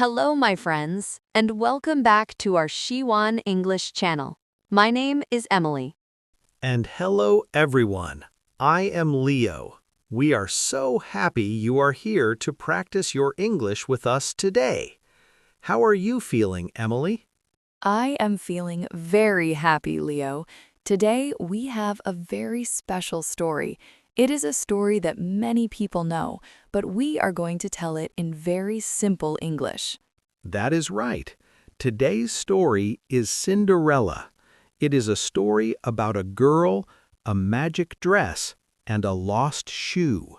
Hello, my friends, and welcome back to our Shiwan English channel. My name is Emily. And hello, everyone. I am Leo. We are so happy you are here to practice your English with us today. How are you feeling, Emily? I am feeling very happy, Leo. Today, we have a very special story. It is a story that many people know, but we are going to tell it in very simple English. That is right. Today's story is Cinderella. It is a story about a girl, a magic dress, and a lost shoe.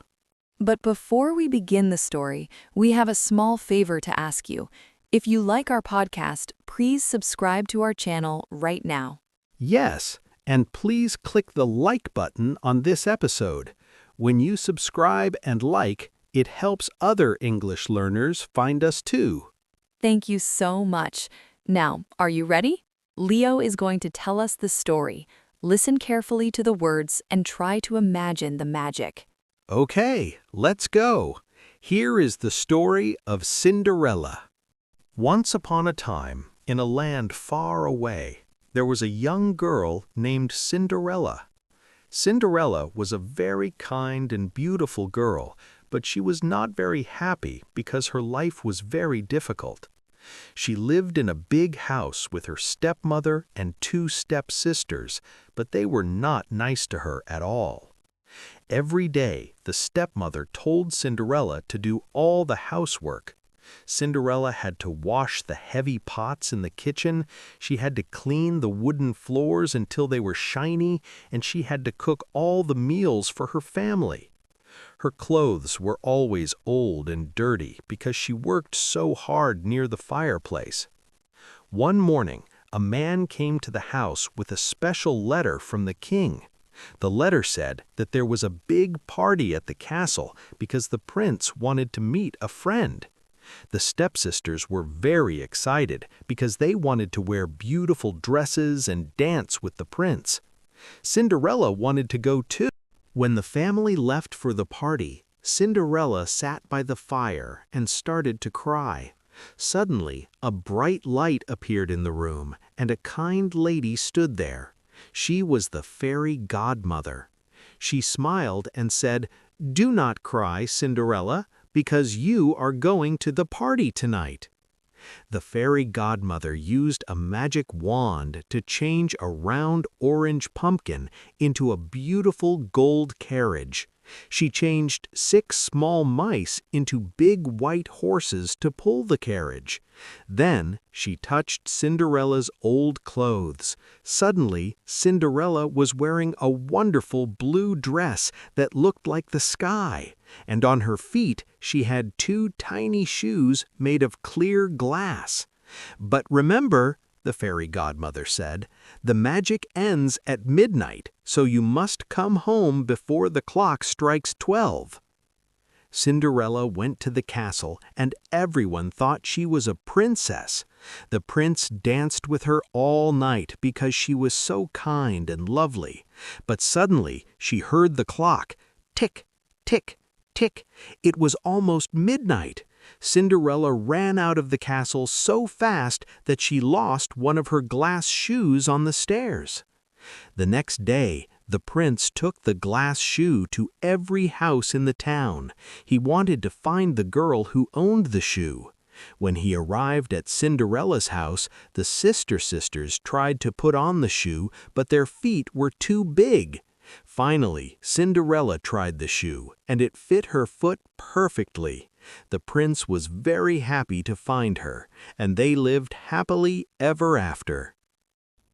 But before we begin the story, we have a small favor to ask you. If you like our podcast, please subscribe to our channel right now. Yes, and please click the like button on this episode. When you subscribe and like, it helps other English learners find us too. Thank you so much. Now, are you ready? Leo is going to tell us the story. Listen carefully to the words and try to imagine the magic. Okay, let's go. Here is the story of Cinderella. Once upon a time, in a land far away, there was a young girl named Cinderella. Cinderella was a very kind and beautiful girl, but she was not very happy because her life was very difficult. She lived in a big house with her stepmother and two stepsisters, but they were not nice to her at all. Every day, the stepmother told Cinderella to do all the housework. Cinderella had to wash the heavy pots in the kitchen, she had to clean the wooden floors until they were shiny, and she had to cook all the meals for her family. Her clothes were always old and dirty because she worked so hard near the fireplace. One morning, a man came to the house with a special letter from the king. The letter said that there was a big party at the castle because the prince wanted to meet a friend. The stepsisters were very excited because they wanted to wear beautiful dresses and dance with the prince. Cinderella wanted to go too. When the family left for the party, Cinderella sat by the fire and started to cry. Suddenly, a bright light appeared in the room, and a kind lady stood there. She was the fairy godmother. She smiled and said, "Do not cry, Cinderella, because you are going to the party tonight." The fairy godmother used a magic wand to change a round orange pumpkin into a beautiful gold carriage. She changed 6 small mice into big white horses to pull the carriage. Then she touched Cinderella's old clothes. Suddenly, Cinderella was wearing a wonderful blue dress that looked like the sky, and on her feet she had 2 tiny shoes made of clear glass. "But remember," the fairy godmother said, "the magic ends at midnight, so you must come home before the clock strikes 12. Cinderella went to the castle, and everyone thought she was a princess. The prince danced with her all night because she was so kind and lovely. But suddenly she heard the clock tick, tick, tick. It was almost midnight. Cinderella ran out of the castle so fast that she lost one of her glass shoes on the stairs. The next day, the prince took the glass shoe to every house in the town. He wanted to find the girl who owned the shoe. When he arrived at Cinderella's house, the sisters tried to put on the shoe, but their feet were too big. Finally, Cinderella tried the shoe, and it fit her foot perfectly. The prince was very happy to find her, and they lived happily ever after.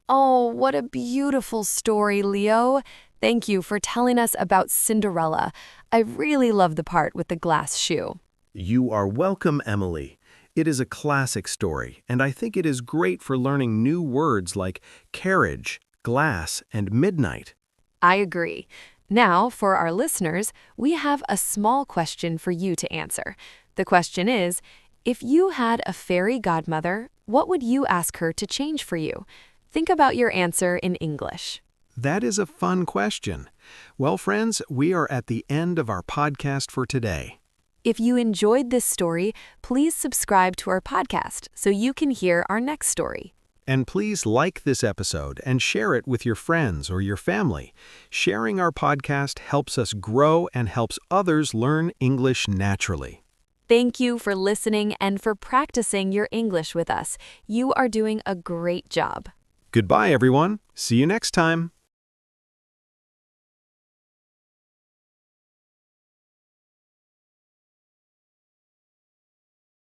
Oh, what a beautiful story, Leo. Thank you for telling us about Cinderella. I really love the part with the glass shoe. You are welcome, Emily. It is a classic story, and I think it is great for learning new words like carriage, glass, and midnight. I agree. Now, for our listeners, we have a small question for you to answer. The question is, if you had a fairy godmother, what would you ask her to change for you? Think about your answer in English. That is a fun question. Well, friends, we are at the end of our podcast for today. If you enjoyed this story, please subscribe to our podcast so you can hear our next story. And please like this episode and share it with your friends or your family. Sharing our podcast helps us grow and helps others learn English naturally. Thank you for listening and for practicing your English with us. You are doing a great job. Goodbye, everyone. See you next time.